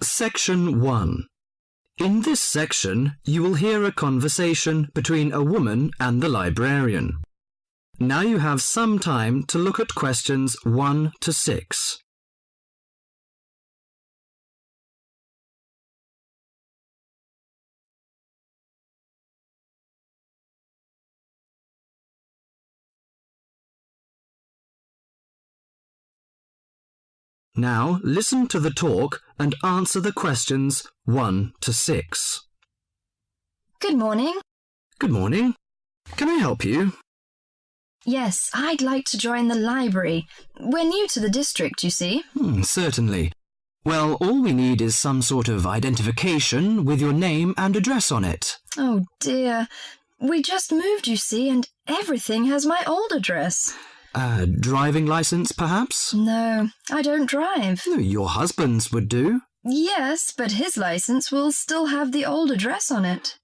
Section 1. In this section, you will hear a conversation between a woman and the librarian. Now you have some time to look at questions 1 to 6. Now listen to the talk and answer the questions 1 to 6. Good morning. Good morning. Can I help you? Yes, I'd like to join the library. We're new to the district, you see. Certainly. Well, all we need is some sort of identification with your name and address on it. Oh dear. We just moved, you see, and everything has my old address. A driving license, perhaps? No, I don't drive. Your husband's would do. Yes, but his license will still have the old address on it.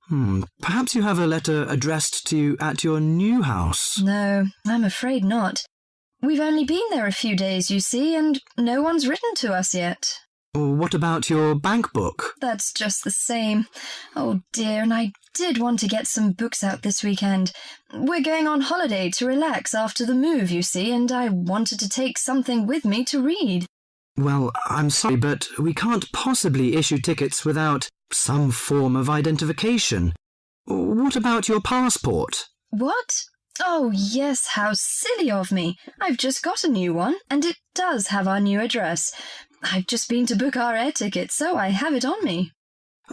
Perhaps you have a letter addressed to you at your new house. No, I'm afraid not. We've only been there a few days, you see, and no one's written to us yet. What about your bank book? That's just the same. Oh dear, and I did want to get some books out this weekend. We're going on holiday to relax after the move, you see, and I wanted to take something with me to read. Well, I'm sorry, but we can't possibly issue tickets without some form of identification. What about your passport? What? Oh, yes, how silly of me. I've just got a new one, and it does have our new address. I've just been to book our air ticket, so I have it on me.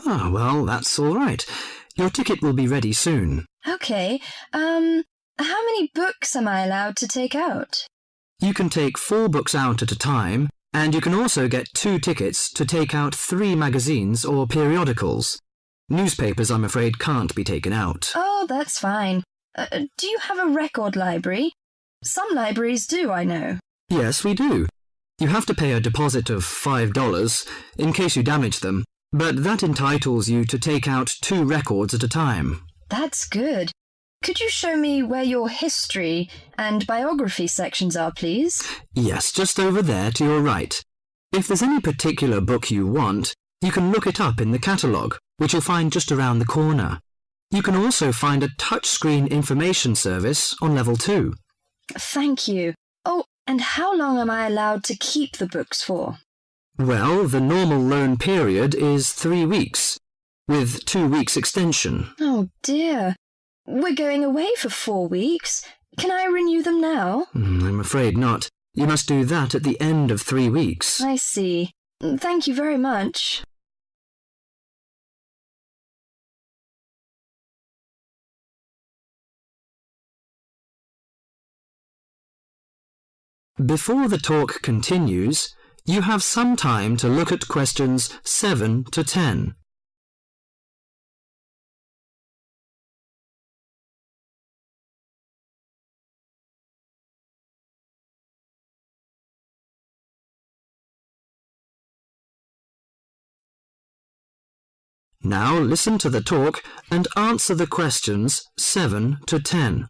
Well, that's all right. Your ticket will be ready soon. Okay, how many books am I allowed to take out? You can take 4 books out at a time, and you can also get 2 tickets to take out 3 magazines or periodicals. Newspapers, I'm afraid, can't be taken out. Oh, that's fine. Do you have a record library? Some libraries do, I know. Yes, we do. You have to pay a deposit of $5 in case you damage them, but that entitles you to take out 2 records at a time. That's good. Could you show me where your history and biography sections are, please? Yes, just over there to your right. If there's any particular book you want, you can look it up in the catalogue, which you'll find just around the corner. You can also find a touchscreen information service on level 2. Thank you. Oh, and how long am I allowed to keep the books for? Well, the normal loan period is 3 weeks, with 2 weeks extension. Oh dear. We're going away for 4 weeks. Can I renew them now? I'm afraid not. You must do that at the end of 3 weeks. I see. Thank you very much. Before the talk continues, you have some time to look at questions 7 to 10. Now listen to the talk and answer the questions 7 to 10.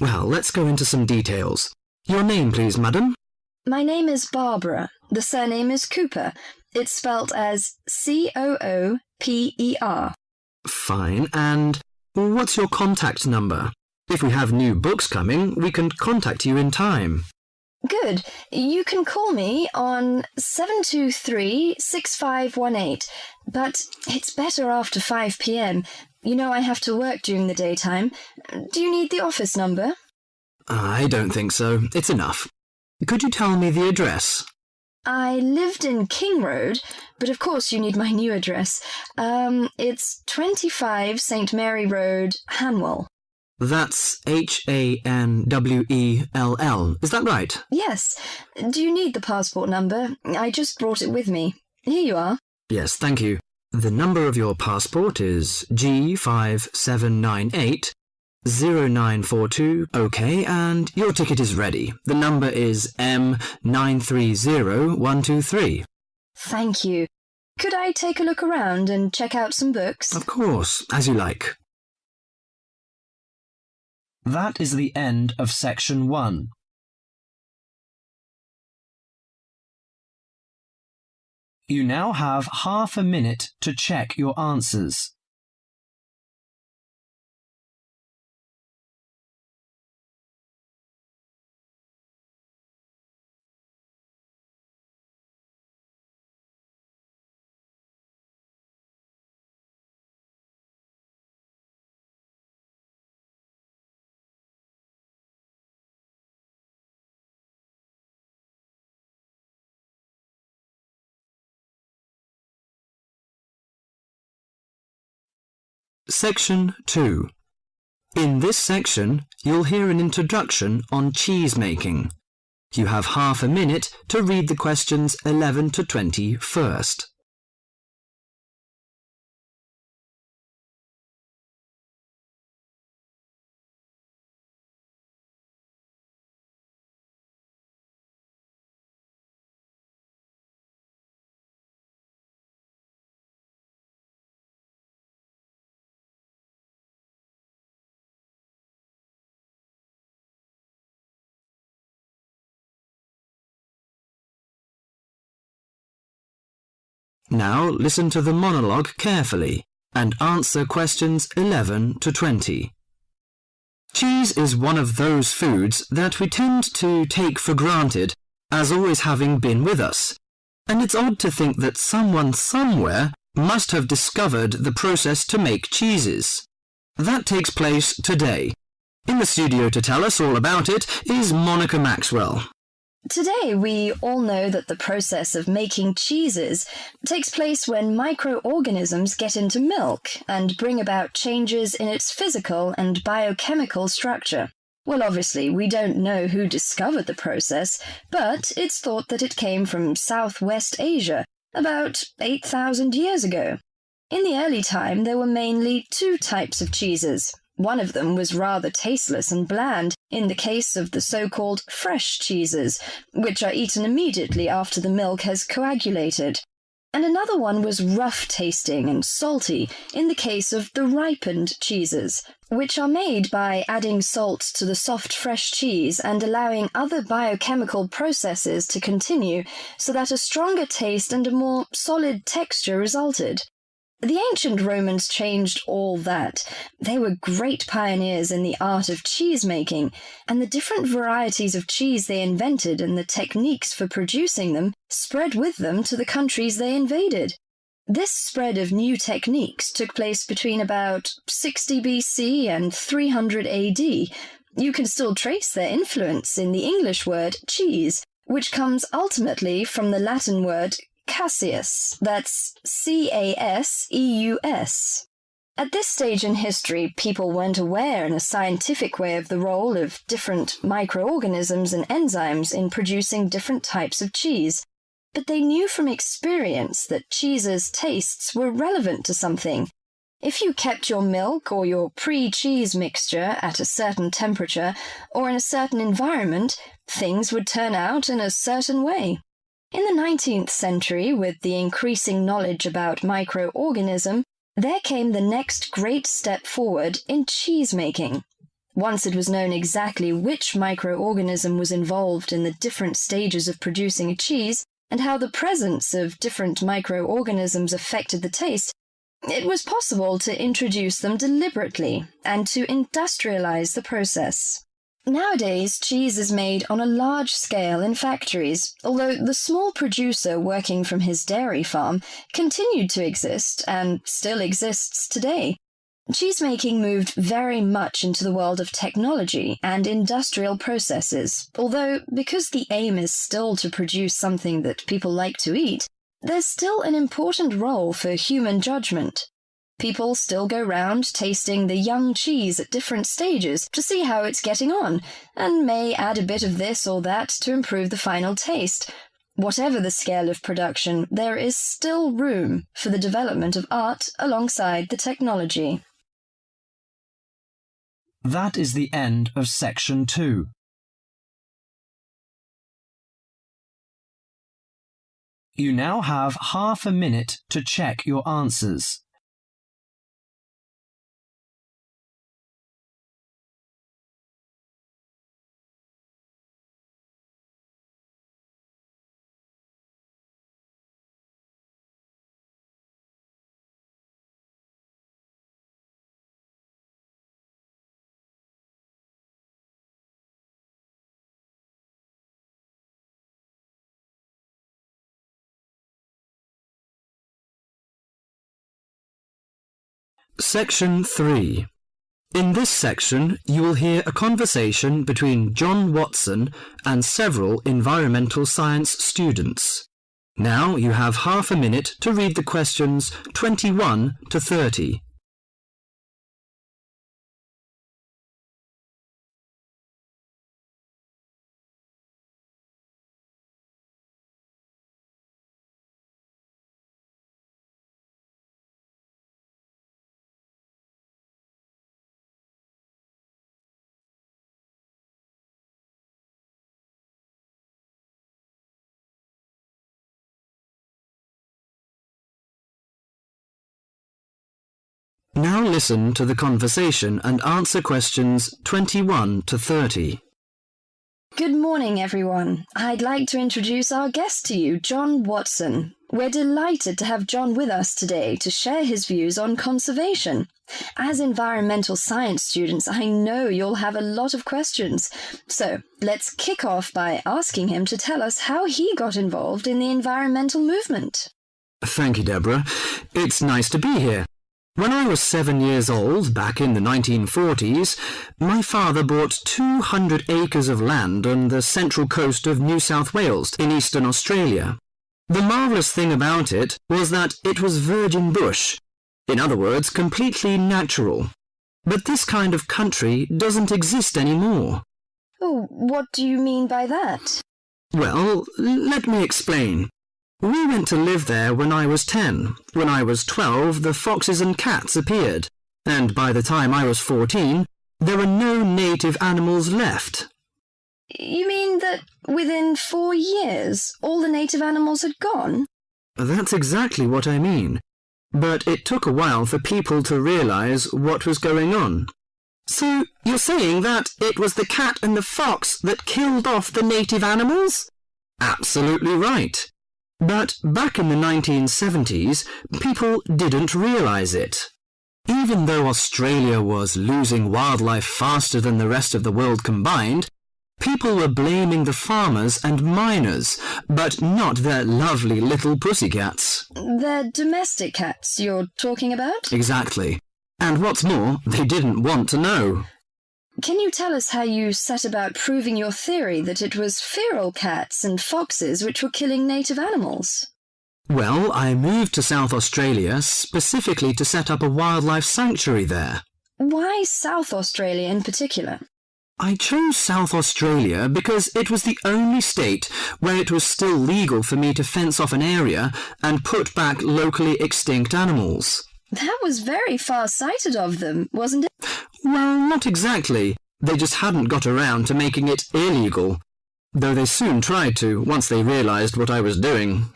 Well, let's go into some details. Your name, please, madam? My name is Barbara. The surname is Cooper. It's spelt as Cooper. Fine. And what's your contact number? If we have new books coming, we can contact you in time. Good. You can call me on 723-6518, but it's better after 5 p.m. You know I have to work during the daytime. Do you need the office number? I don't think so. It's enough. Could you tell me the address? I lived in King Road, but of course you need my new address. It's 25 St. Mary Road, Hanwell. That's Hanwell. Is that right? Yes. Do you need the passport number? I just brought it with me. Here you are. Yes, thank you. The number of your passport is G5798-0942. OK, and your ticket is ready. The number is M930123. Thank you. Could I take a look around and check out some books? Of course, as you like. That is the end of section 1. You now have half a minute to check your answers. Section 2. In this section, you'll hear an introduction on cheese making. You have half a minute to read the questions 11 to 20 first. Now listen to the monologue carefully and answer questions 11 to 20. Cheese is one of those foods that we tend to take for granted as always having been with us, and it's odd to think that someone somewhere must have discovered the process to make cheeses. That takes place today. In the studio to tell us all about it is Monica Maxwell. Today, we all know that the process of making cheeses takes place when microorganisms get into milk and bring about changes in its physical and biochemical structure. Well, obviously, we don't know who discovered the process, but it's thought that it came from Southwest Asia about 8,000 years ago. In the early time, there were mainly two types of cheeses. One of them was rather tasteless and bland, in the case of the so-called fresh cheeses, which are eaten immediately after the milk has coagulated. And another one was rough-tasting and salty, in the case of the ripened cheeses, which are made by adding salt to the soft fresh cheese and allowing other biochemical processes to continue so that a stronger taste and a more solid texture resulted. The ancient Romans changed all that. They were great pioneers in the art of cheese-making, and the different varieties of cheese they invented and the techniques for producing them spread with them to the countries they invaded. This spread of new techniques took place between about 60 BC and 300 AD. You can still trace their influence in the English word cheese, which comes ultimately from the Latin word Caseus, that's C-A-S-E-U-S. At this stage in history, people weren't aware in a scientific way of the role of different microorganisms and enzymes in producing different types of cheese, but they knew from experience that cheese's tastes were relevant to something. If you kept your milk or your pre-cheese mixture at a certain temperature or in a certain environment, things would turn out in a certain way. In the 19th century, with the increasing knowledge about microorganism, there came the next great step forward in cheese-making. Once it was known exactly which microorganism was involved in the different stages of producing a cheese, and how the presence of different microorganisms affected the taste, it was possible to introduce them deliberately and to industrialize the process. Nowadays, cheese is made on a large scale in factories, although the small producer working from his dairy farm continued to exist and still exists today. Cheesemaking moved very much into the world of technology and industrial processes, although because the aim is still to produce something that people like to eat, there's still an important role for human judgment. People still go round tasting the young cheese at different stages to see how it's getting on, and may add a bit of this or that to improve the final taste. Whatever the scale of production, there is still room for the development of art alongside the technology. That is the end of section 2. You now have half a minute to check your answers. Section 3. In this section, you will hear a conversation between John Watson and several environmental science students. Now you have half a minute to read the questions 21 to 30. Now listen to the conversation and answer questions 21 to 30. Good morning, everyone. I'd like to introduce our guest to you, John Watson. We're delighted to have John with us today to share his views on conservation. As environmental science students, I know you'll have a lot of questions. So let's kick off by asking him to tell us how he got involved in the environmental movement. Thank you, Deborah. It's nice to be here. When I was 7 years old, back in the 1940s, my father bought 200 acres of land on the central coast of New South Wales in eastern Australia. The marvellous thing about it was that it was virgin bush. In other words, completely natural. But this kind of country doesn't exist anymore. Oh, what do you mean by that? Well, let me explain. We went to live there when I was 10. When I was 12, the foxes and cats appeared, and by the time I was 14, there were no native animals left. You mean that within 4 years, all the native animals had gone? That's exactly what I mean. But it took a while for people to realise what was going on. So, you're saying that it was the cat and the fox that killed off the native animals? Absolutely right. But back in the 1970s, people didn't realise it. Even though Australia was losing wildlife faster than the rest of the world combined, people were blaming the farmers and miners, but not their lovely little pussycats. They're domestic cats you're talking about? Exactly. And what's more, they didn't want to know. Can you tell us how you set about proving your theory that it was feral cats and foxes which were killing native animals? Well, I moved to South Australia specifically to set up a wildlife sanctuary there. Why South Australia in particular? I chose South Australia because it was the only state where it was still legal for me to fence off an area and put back locally extinct animals. That was very far-sighted of them, wasn't it? Well, not exactly. They just hadn't got around to making it illegal, though they soon tried to once they realised what I was doing.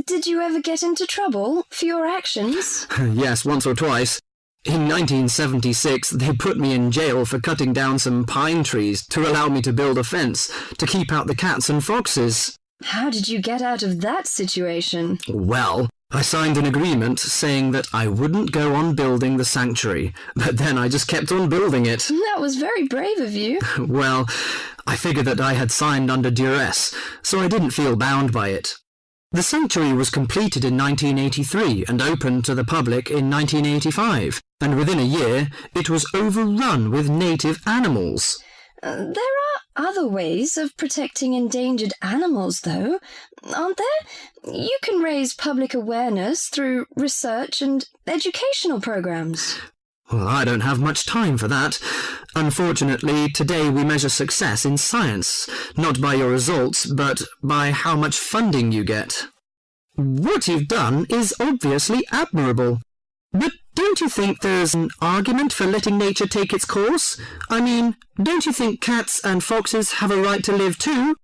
Did you ever get into trouble for your actions? Yes, once or twice. In 1976, they put me in jail for cutting down some pine trees to allow me to build a fence to keep out the cats and foxes. How did you get out of that situation? Well, I signed an agreement saying that I wouldn't go on building the sanctuary, but then I just kept on building it. That was very brave of you. Well, I figured that I had signed under duress, so I didn't feel bound by it. The sanctuary was completed in 1983 and opened to the public in 1985, and within a year it was overrun with native animals. There are other ways of protecting endangered animals, though, aren't there? You can raise public awareness through research and educational programs. Well, I don't have much time for that. Unfortunately, today we measure success in science, not by your results, but by how much funding you get. What you've done is obviously admirable. But don't you think there's an argument for letting nature take its course? I mean, don't you think cats and foxes have a right to live too?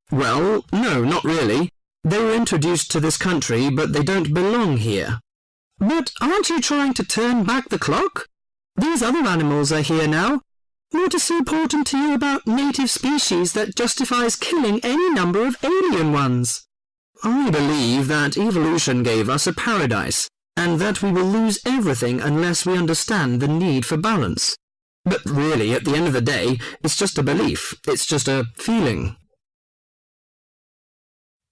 Well, no, not really. They were introduced to this country, but they don't belong here. But aren't you trying to turn back the clock? These other animals are here now. What is so important to you about native species that justifies killing any number of alien ones? I believe that evolution gave us a paradise, and that we will lose everything unless we understand the need for balance. But really, at the end of the day, it's just a belief. It's just a feeling.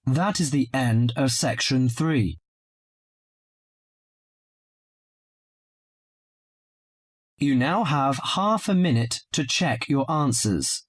That is the end of section 3. You now have half a minute to check your answers.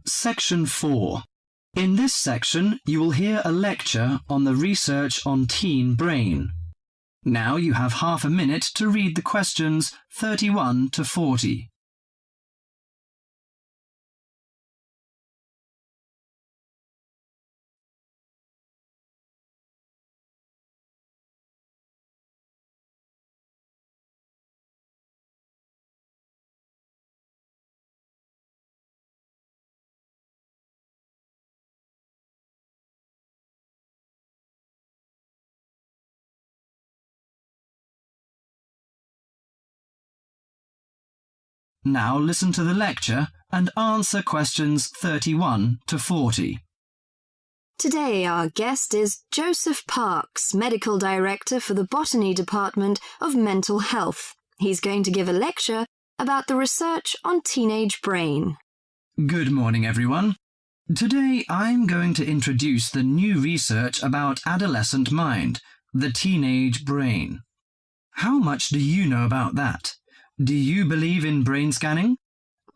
Section 4. In this section, you will hear a lecture on the research on teen brain. Now you have half a minute to read the questions 31 to 40. Now listen to the lecture and answer questions 31 to 40. Today our guest is Joseph Parks, Medical Director for the Botany Department of Mental Health. He's going to give a lecture about the research on teenage brain. Good morning, everyone. Today I'm going to introduce the new research about adolescent mind, the teenage brain. How much do you know about that? Do you believe in brain scanning?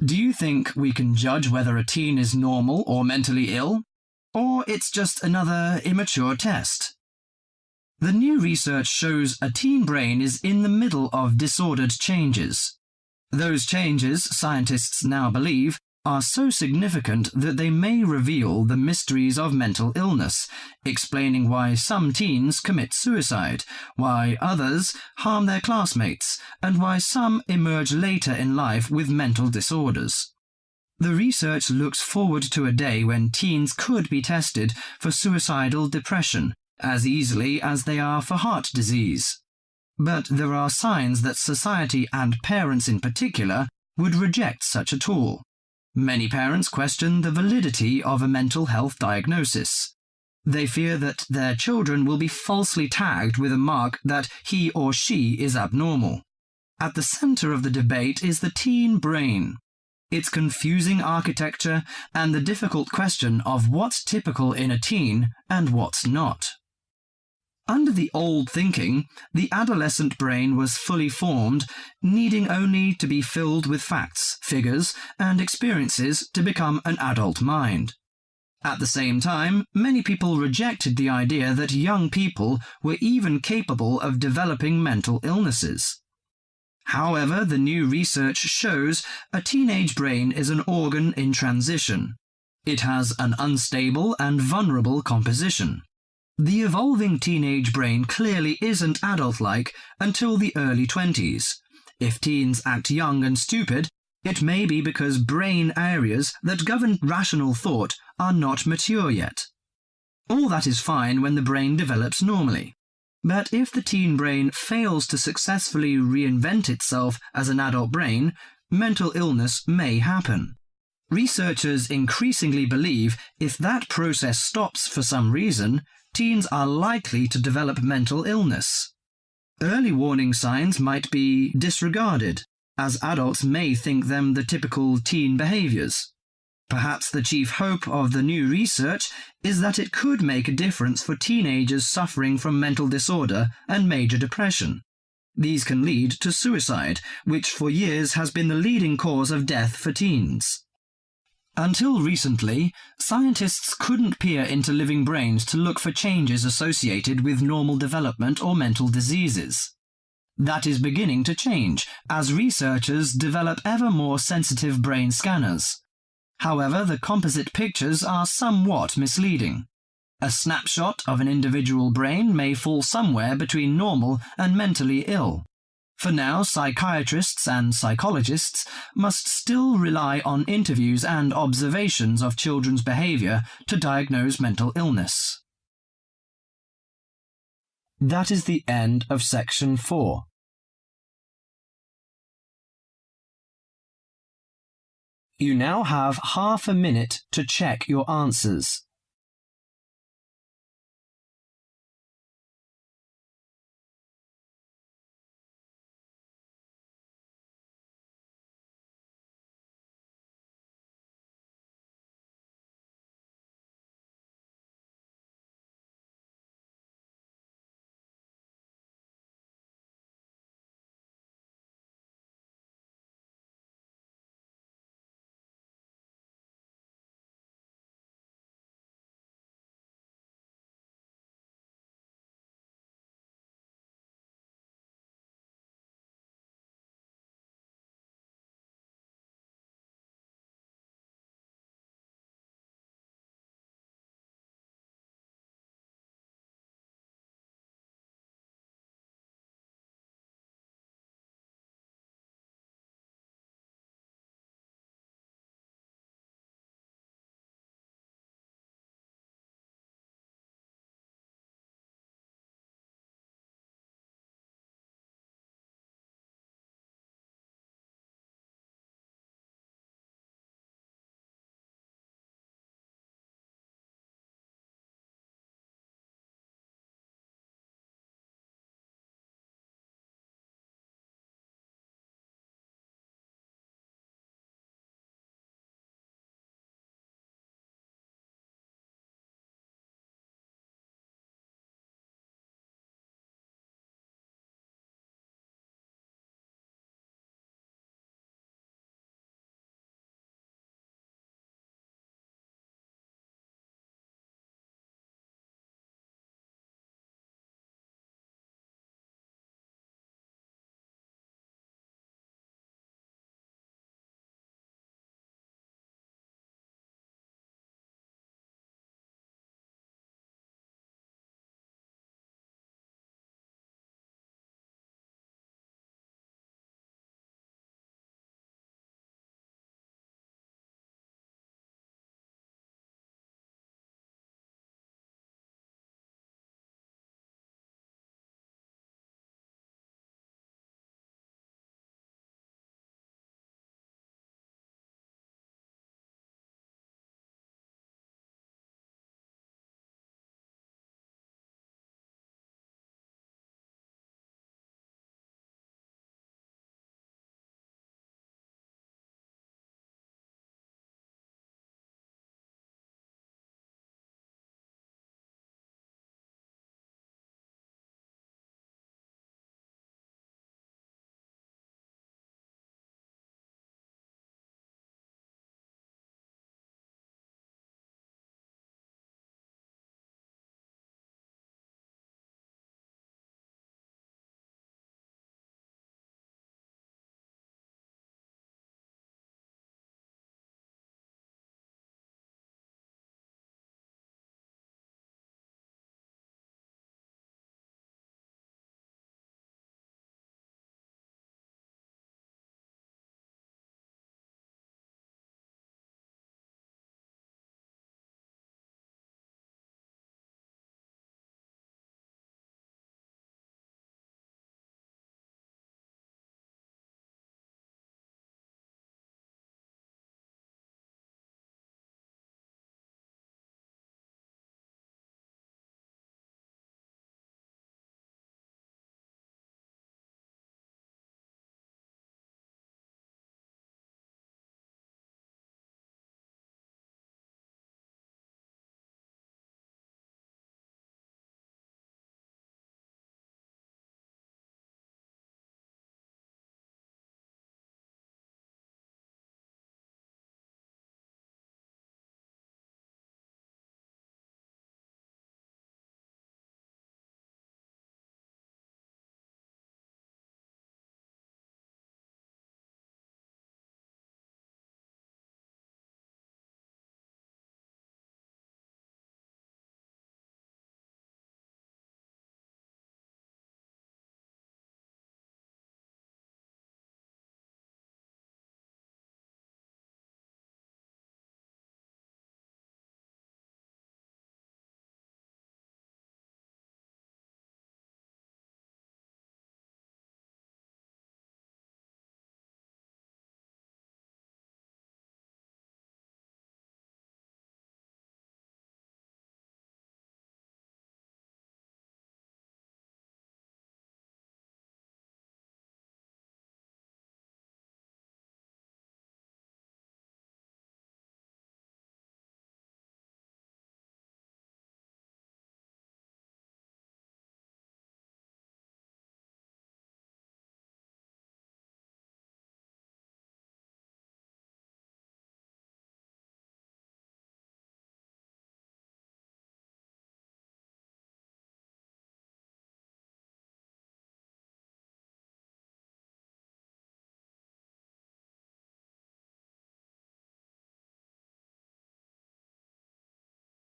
Do you think we can judge whether a teen is normal or mentally ill? Or it's just another immature test? The new research shows a teen brain is in the middle of disordered changes. Those changes, scientists now believe, are so significant that they may reveal the mysteries of mental illness, explaining why some teens commit suicide, why others harm their classmates, and why some emerge later in life with mental disorders. The research looks forward to a day when teens could be tested for suicidal depression as easily as they are for heart disease. But there are signs that society and parents in particular would reject such a tool. Many parents question the validity of a mental health diagnosis. They fear that their children will be falsely tagged with a mark that he or she is abnormal. At the center of the debate is the teen brain, its confusing architecture, and the difficult question of what's typical in a teen and what's not. Under the old thinking, the adolescent brain was fully formed, needing only to be filled with facts, figures, and experiences to become an adult mind. At the same time, many people rejected the idea that young people were even capable of developing mental illnesses. However, the new research shows a teenage brain is an organ in transition. It has an unstable and vulnerable composition. The evolving teenage brain clearly isn't adult-like until the early 20s. If teens act young and stupid, it may be because brain areas that govern rational thought are not mature yet. All that is fine when the brain develops normally. But if the teen brain fails to successfully reinvent itself as an adult brain, mental illness may happen. Researchers increasingly believe if that process stops for some reason, teens are likely to develop mental illness. Early warning signs might be disregarded, as adults may think them the typical teen behaviors. Perhaps the chief hope of the new research is that it could make a difference for teenagers suffering from mental disorder and major depression. These can lead to suicide, which for years has been the leading cause of death for teens. Until recently, scientists couldn't peer into living brains to look for changes associated with normal development or mental diseases. That is beginning to change as researchers develop ever more sensitive brain scanners. However, the composite pictures are somewhat misleading. A snapshot of an individual brain may fall somewhere between normal and mentally ill. For now, psychiatrists and psychologists must still rely on interviews and observations of children's behavior to diagnose mental illness. That is the end of section 4. You now have half a minute to check your answers.